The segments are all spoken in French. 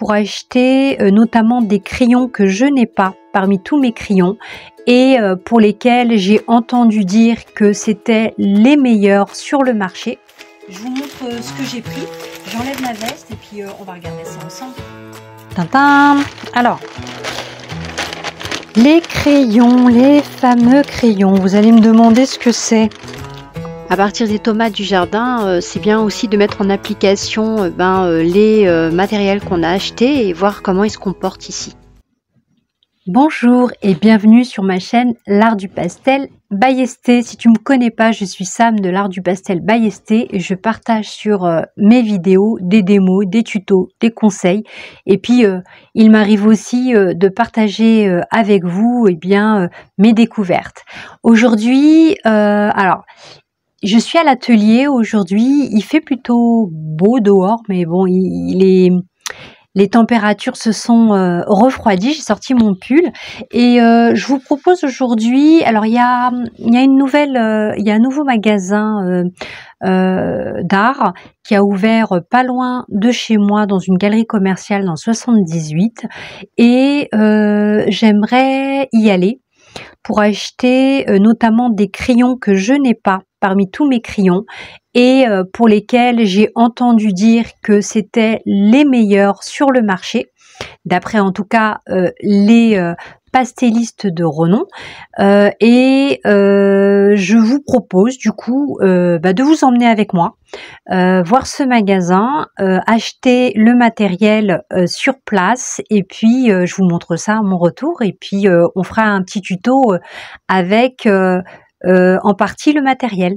pour acheter notamment des crayons que je n'ai pas parmi tous mes crayons et pour lesquels j'ai entendu dire que c'était les meilleurs sur le marché. Je vous montre ce que j'ai pris. J'enlève ma veste et puis on va regarder ça ensemble. Tintin. Alors, les crayons, les fameux crayons. Vous allez me demander ce que c'est. À partir des tomates du jardin, c'est bien aussi de mettre en application les matériels qu'on a achetés et voir comment ils se comportent ici. Bonjour et bienvenue sur ma chaîne L'Art du Pastel by Esthé. Si tu ne me connais pas, je suis Sam de L'Art du Pastel by Esthé et je partage sur mes vidéos des démos, des tutos, des conseils. Et puis, il m'arrive aussi de partager avec vous mes découvertes. Aujourd'hui, je suis à l'atelier aujourd'hui, il fait plutôt beau dehors, mais bon, les températures se sont refroidies. J'ai sorti mon pull et je vous propose aujourd'hui, alors il y a un nouveau magasin d'art qui a ouvert pas loin de chez moi dans une galerie commerciale dans 78 et j'aimerais y aller pour acheter notamment des crayons que je n'ai pas parmi tous mes crayons et pour lesquels j'ai entendu dire que c'était les meilleurs sur le marché, d'après en tout cas les pastellistes de renom. Je vous propose du coup de vous emmener avec moi, voir ce magasin, acheter le matériel sur place et puis je vous montre ça à mon retour et puis on fera un petit tuto avec en partie le matériel.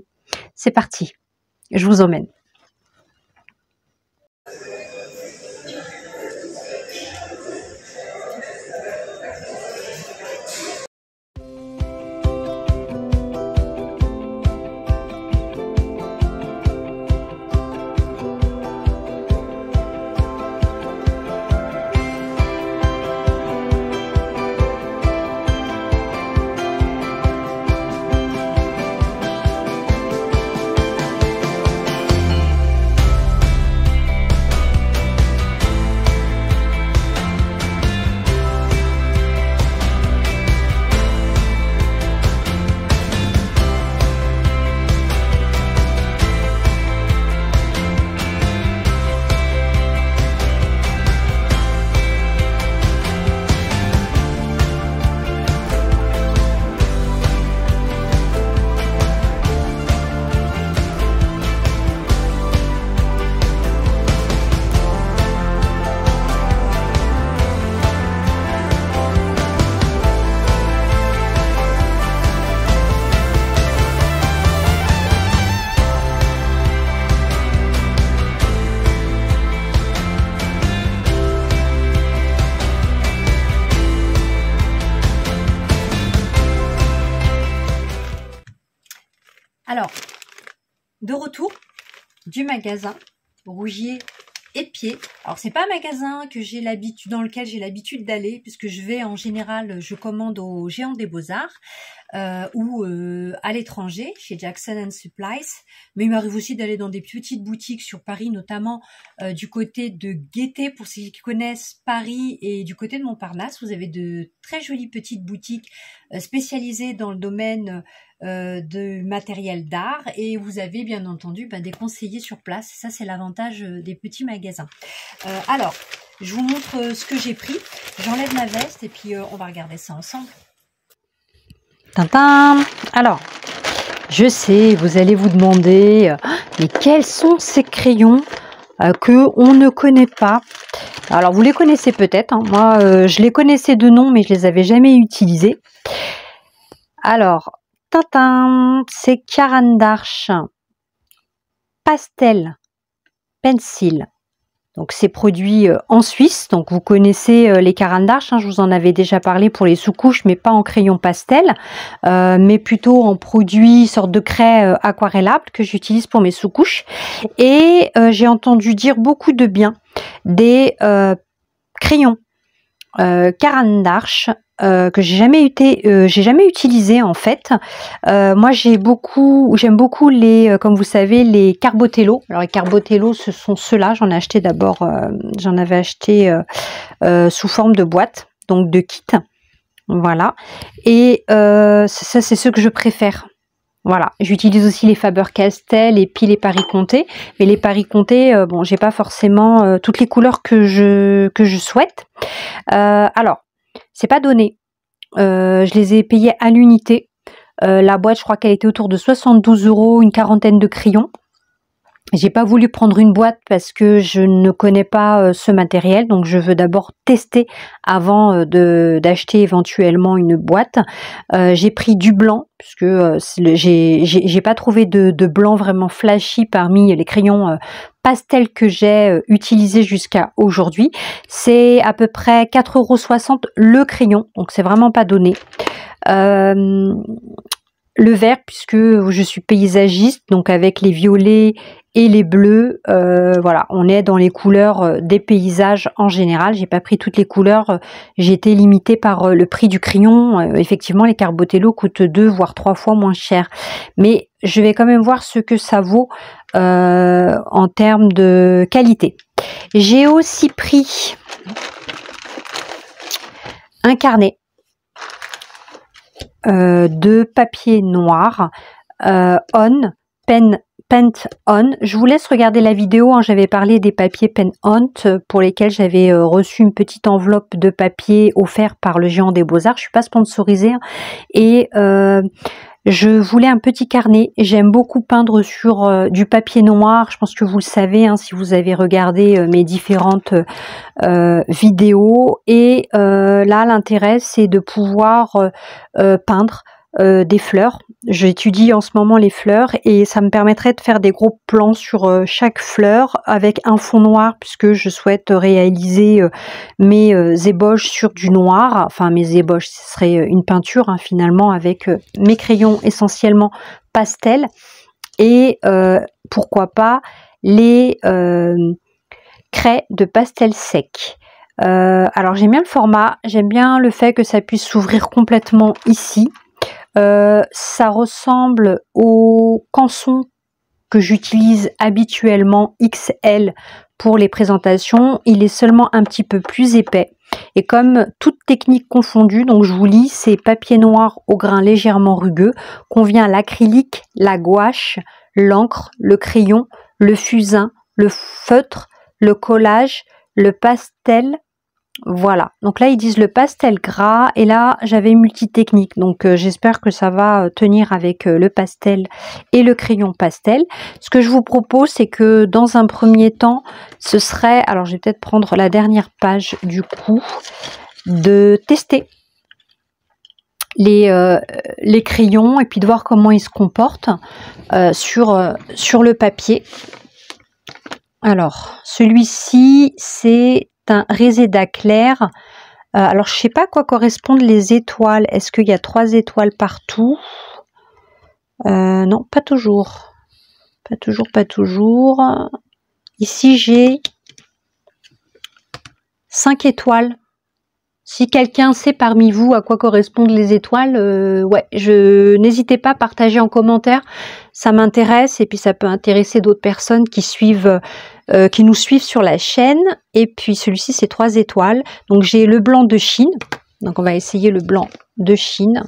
C'est parti, je vous emmène. Alors, de retour du magasin Rougier et Pied. Alors, c'est pas un magasin que j'ai l'habitude, dans lequel j'ai l'habitude d'aller, puisque je vais en général, je commande au Géant des Beaux-Arts ou à l'étranger, chez Jackson & Supplies. Mais il m'arrive aussi d'aller dans des petites boutiques sur Paris, notamment du côté de Gaîté, pour ceux qui connaissent Paris, et du côté de Montparnasse. Vous avez de très jolies petites boutiques spécialisées dans le domaine de matériel d'art et vous avez bien entendu des conseillers sur place. Ça, c'est l'avantage des petits magasins. Alors, je vous montre ce que j'ai pris. J'enlève ma veste et puis on va regarder ça ensemble. Tintin. Alors, je sais, vous allez vous demander, mais quels sont ces crayons que on ne connaît pas? Alors, vous les connaissez peut-être. Hein. Moi, je les connaissais de nom, mais je les avais jamais utilisés. Alors, Tintin, c'est Caran d'Arche Pastel Pencil. Donc c'est produit en Suisse. Donc vous connaissez les Caran d'Arche, hein, je vous en avais déjà parlé pour les sous-couches, mais pas en crayon pastel, mais plutôt en produit sorte de craie aquarellable que j'utilise pour mes sous-couches. Et j'ai entendu dire beaucoup de bien des crayons Caran d'Arche que j'ai jamais utilisé en fait. Moi j'aime beaucoup les, comme vous savez, les Carbotello. Alors les Carbotello, ce sont ceux-là. J'en ai acheté d'abord, j'en avais acheté sous forme de boîte, donc de kit. Voilà. Et ça, c'est ceux que je préfère. Voilà, j'utilise aussi les Faber-Castell et puis les Paris-Comté. Mais les Paris-Comté, bon, j'ai pas forcément toutes les couleurs que je souhaite. Alors, c'est pas donné. Je les ai payés à l'unité. La boîte, je crois qu'elle était autour de 72 €, une quarantaine de crayons. J'ai pas voulu prendre une boîte parce que je ne connais pas ce matériel, donc je veux d'abord tester avant d'acheter éventuellement une boîte. J'ai pris du blanc puisque j'ai pas trouvé de blanc vraiment flashy parmi les crayons pastels que j'ai utilisés jusqu'à aujourd'hui. C'est à peu près 4,60 € le crayon, donc c'est vraiment pas donné. Le vert, puisque je suis paysagiste, donc avec les violets et les bleus, voilà, on est dans les couleurs des paysages en général. J'ai pas pris toutes les couleurs, j'ai été limitée par le prix du crayon. Effectivement, les Carbotello coûtent 2 voire 3 fois moins cher, mais je vais quand même voir ce que ça vaut en termes de qualité. J'ai aussi pris un carnet de papier noir Paint On. Je vous laisse regarder la vidéo, hein. J'avais parlé des papiers Paint On pour lesquels j'avais reçu une petite enveloppe de papier offert par le Géant des Beaux-Arts. Je suis pas sponsorisée, hein. Et je voulais un petit carnet. J'aime beaucoup peindre sur du papier noir. Je pense que vous le savez, hein, si vous avez regardé mes différentes vidéos. Et là, l'intérêt, c'est de pouvoir peindre des fleurs. J'étudie en ce moment les fleurs et ça me permettrait de faire des gros plans sur chaque fleur avec un fond noir, puisque je souhaite réaliser mes ébauches sur du noir. Enfin, mes ébauches, ce serait une peinture, hein, finalement, avec mes crayons essentiellement pastel et pourquoi pas les craies de pastel sec. Alors j'aime bien le format, j'aime bien le fait que ça puisse s'ouvrir complètement ici. Ça ressemble au canson que j'utilise habituellement, XL, pour les présentations. Il est seulement un petit peu plus épais. Et comme toute technique confondue, donc je vous lis, c'est papier noir au grain légèrement rugueux, convient l'acrylique, la gouache, l'encre, le crayon, le fusain, le feutre, le collage, le pastel. Voilà, donc là ils disent le pastel gras et là j'avais multi-technique, donc j'espère que ça va tenir avec le pastel et le crayon pastel. Ce que je vous propose, c'est que dans un premier temps, ce serait, alors je vais peut-être prendre la dernière page du coup, de tester les crayons et puis de voir comment ils se comportent sur le papier. Alors celui-ci, c'est un Reseda clair. Alors je sais pas à quoi correspondent les étoiles. Est-ce qu'il y a 3 étoiles partout? Non, pas toujours. Pas toujours. Ici j'ai 5 étoiles. Si quelqu'un sait parmi vous à quoi correspondent les étoiles, ouais, n'hésitez pas à partager en commentaire. Ça m'intéresse et puis ça peut intéresser d'autres personnes qui nous suivent sur la chaîne. Et puis celui-ci, c'est 3 étoiles. Donc j'ai le blanc de Chine. Donc on va essayer le blanc de Chine.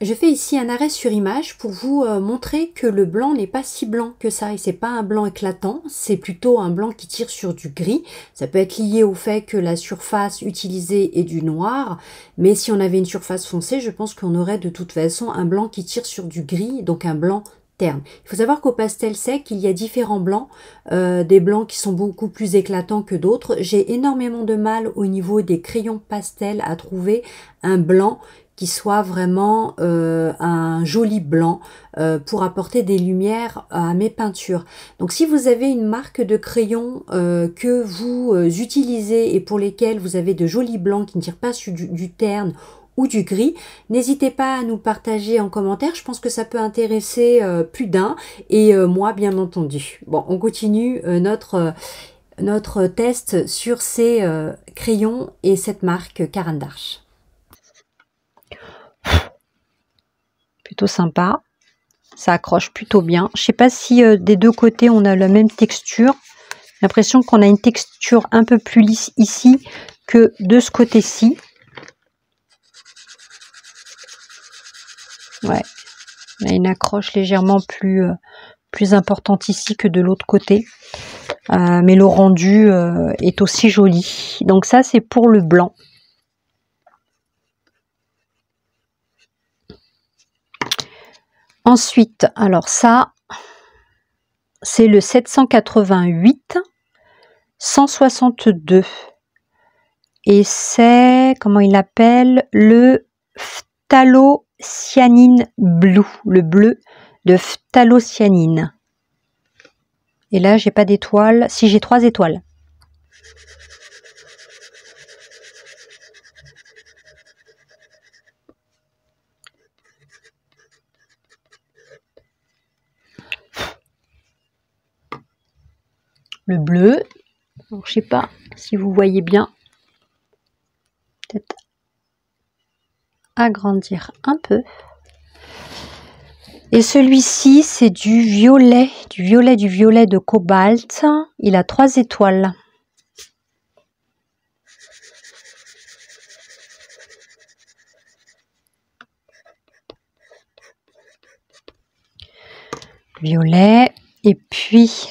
Je fais ici un arrêt sur image pour vous montrer que le blanc n'est pas si blanc que ça, et c'est pas un blanc éclatant, c'est plutôt un blanc qui tire sur du gris. Ça peut être lié au fait que la surface utilisée est du noir, mais si on avait une surface foncée, je pense qu'on aurait de toute façon un blanc qui tire sur du gris, donc un blanc terne. Il faut savoir qu'au pastel sec, il y a différents blancs, des blancs qui sont beaucoup plus éclatants que d'autres. J'ai énormément de mal au niveau des crayons pastel à trouver un blanc qui soit vraiment un joli blanc pour apporter des lumières à mes peintures. Donc si vous avez une marque de crayon que vous utilisez et pour lesquels vous avez de jolis blancs qui ne tirent pas sur du terne ou du gris. N'hésitez pas à nous partager en commentaire, je pense que ça peut intéresser plus d'un et moi bien entendu. Bon, on continue notre test sur ces crayons et cette marque Caran d'Arche. Plutôt sympa, ça accroche plutôt bien. Je sais pas si des deux côtés on a la même texture. J'ai l'impression qu'on a une texture un peu plus lisse ici que de ce côté-ci. Ouais, on a une accroche légèrement plus importante ici que de l'autre côté. Mais le rendu est aussi joli. Donc ça, c'est pour le blanc. Ensuite, alors ça, c'est le 788 162. Et c'est, comment il appelle, le Phthalocyanine Blue, le bleu de phthalocyanine. Et là, j'ai pas d'étoiles. Si, j'ai 3 étoiles. Le bleu, alors, je sais pas si vous voyez bien, peut-être agrandir un peu. Et celui-ci, c'est du violet de cobalt. Il a 3 étoiles. Violet. Et puis,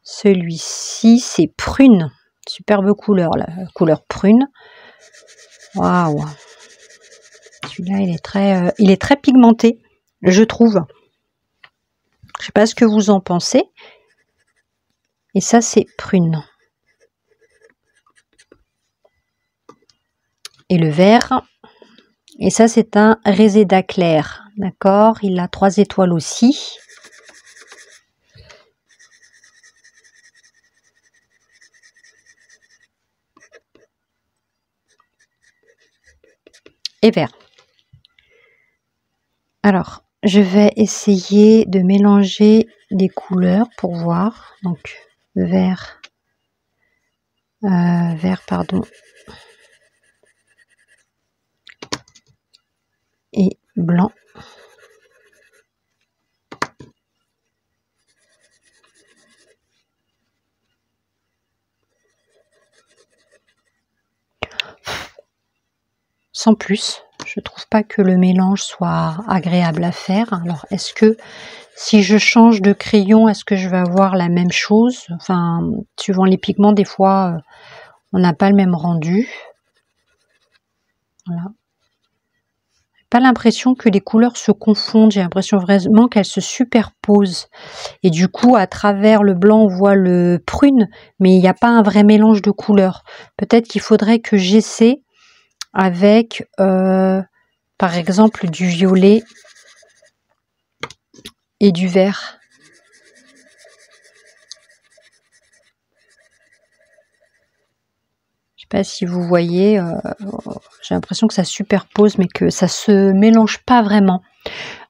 celui-ci, c'est prune. Superbe couleur, la couleur prune. Waouh! Celui-là, il est très pigmenté, je trouve. Je sais pas ce que vous en pensez. Et ça, c'est prune. Et le vert. Et ça, c'est un réséda clair. D'accord? Il a 3 étoiles aussi. Et vert. Alors, je vais essayer de mélanger des couleurs pour voir. Donc, vert, pardon, et blanc. Sans plus, je trouve pas que le mélange soit agréable à faire. Alors, est-ce que si je change de crayon, est-ce que je vais avoir la même chose? Enfin, suivant les pigments, des fois, on n'a pas le même rendu. Voilà. Pas l'impression que les couleurs se confondent, j'ai l'impression vraiment qu'elles se superposent. Et du coup, à travers le blanc, on voit le prune, mais il n'y a pas un vrai mélange de couleurs. Peut-être qu'il faudrait que j'essaie avec, par exemple, du violet et du vert. Je sais pas si vous voyez, j'ai l'impression que ça superpose, mais que ça se mélange pas vraiment.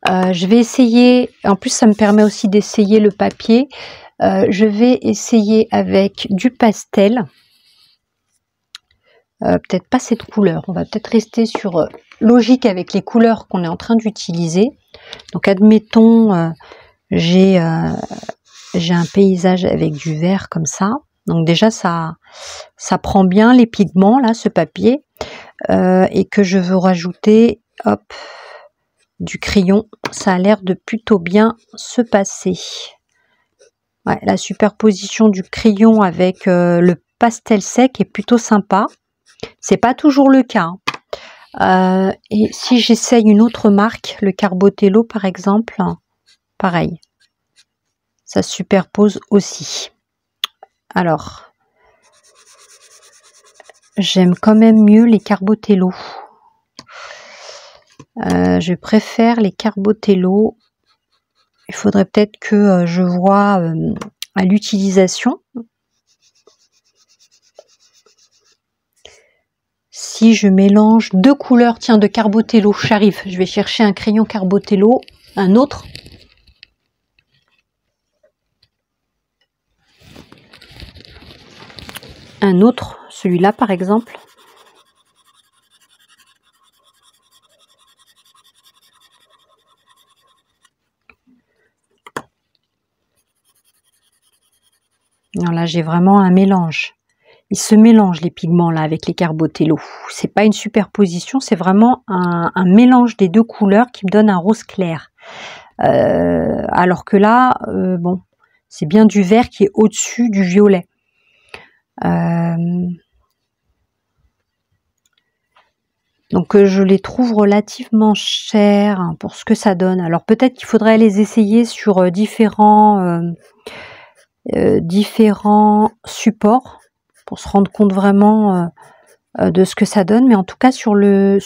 Je vais essayer, en plus ça me permet aussi d'essayer le papier. Je vais essayer avec du pastel. Peut-être pas cette couleur, on va peut-être rester sur logique avec les couleurs qu'on est en train d'utiliser. Donc admettons, j'ai un paysage avec du vert comme ça. Donc déjà ça prend bien les pigments là, ce papier, et que je veux rajouter, hop, du crayon. Ça a l'air de plutôt bien se passer. Ouais, la superposition du crayon avec le pastel sec est plutôt sympa. C'est pas toujours le cas. Et si j'essaye une autre marque, le Carbotello par exemple, pareil. Ça se superpose aussi. Alors, j'aime quand même mieux les Carbotello. Je préfère les Carbotello. Il faudrait peut-être que je vois à l'utilisation si je mélange 2 couleurs, tiens, de Carbotello, j'arrive, je vais chercher un crayon Carbotello, un autre. Un autre, celui-là par exemple. Non, là j'ai vraiment un mélange. Ils se mélangent les pigments là avec les Carbotello. C'est pas une superposition, c'est vraiment un mélange des 2 couleurs qui me donne un rose clair. Alors que là, bon, c'est bien du vert qui est au-dessus du violet. Donc je les trouve relativement chers hein, pour ce que ça donne. Alors peut-être qu'il faudrait les essayer sur différents supports pour se rendre compte vraiment de ce que ça donne. Mais en tout cas sur ce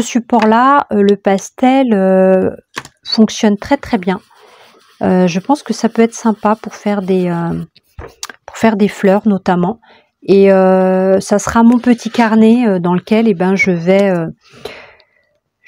support là, le pastel fonctionne très très bien. Je pense que ça peut être sympa pour faire des fleurs notamment. Et ça sera mon petit carnet dans lequel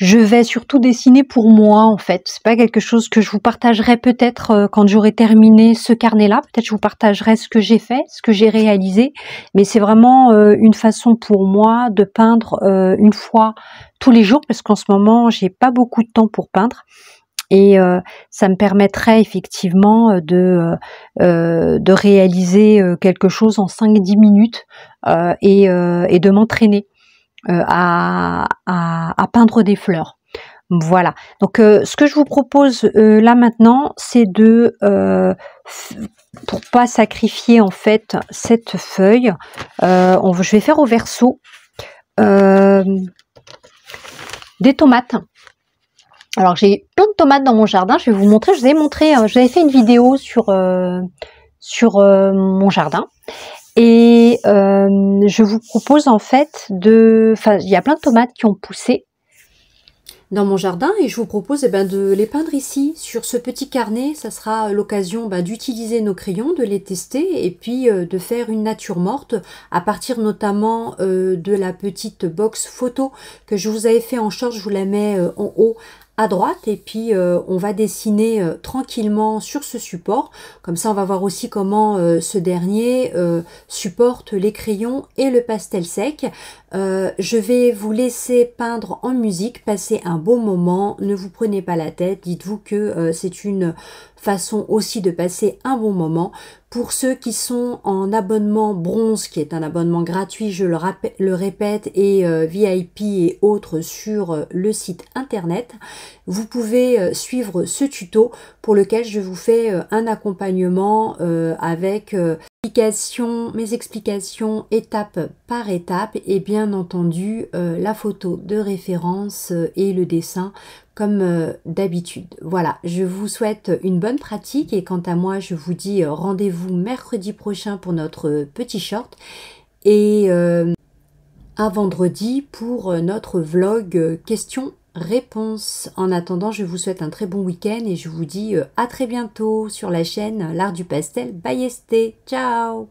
je vais surtout dessiner pour moi en fait. C'est pas quelque chose que je vous partagerai peut-être quand j'aurai terminé ce carnet-là. Peut-être je vous partagerai ce que j'ai fait, ce que j'ai réalisé. Mais c'est vraiment une façon pour moi de peindre une fois tous les jours parce qu'en ce moment j'ai pas beaucoup de temps pour peindre. Et ça me permettrait effectivement de réaliser quelque chose en 5-10 minutes et de m'entraîner à peindre des fleurs. Voilà. Donc ce que je vous propose là maintenant, c'est de, pour pas sacrifier en fait cette feuille, je vais faire au verso des tomates. Alors j'ai plein de tomates dans mon jardin, je vais vous montrer, je vous avais montré, j'avais fait une vidéo sur mon jardin et je vous propose en fait il y a plein de tomates qui ont poussé dans mon jardin et je vous propose de les peindre ici sur ce petit carnet. Ça sera l'occasion d'utiliser nos crayons, de les tester et puis de faire une nature morte à partir notamment de la petite box photo que je vous avais fait en short. Je vous la mets en haut à droite et puis on va dessiner tranquillement sur ce support. Comme ça on va voir aussi comment ce dernier supporte les crayons et le pastel sec. Je vais vous laisser peindre en musique, passer un bon moment, ne vous prenez pas la tête, dites-vous que c'est une façon aussi de passer un bon moment. Pour ceux qui sont en abonnement bronze, qui est un abonnement gratuit, je le répète, et VIP et autres sur le site internet, vous pouvez suivre ce tuto pour lequel je vous fais un accompagnement avec mes explications étape par étape et bien entendu la photo de référence et le dessin comme d'habitude. Voilà, je vous souhaite une bonne pratique et quant à moi, je vous dis rendez-vous mercredi prochain pour notre petit short et à vendredi pour notre vlog questions-réponses. En attendant, je vous souhaite un très bon week-end et je vous dis à très bientôt sur la chaîne L'Art du Pastel by Esté. Ciao!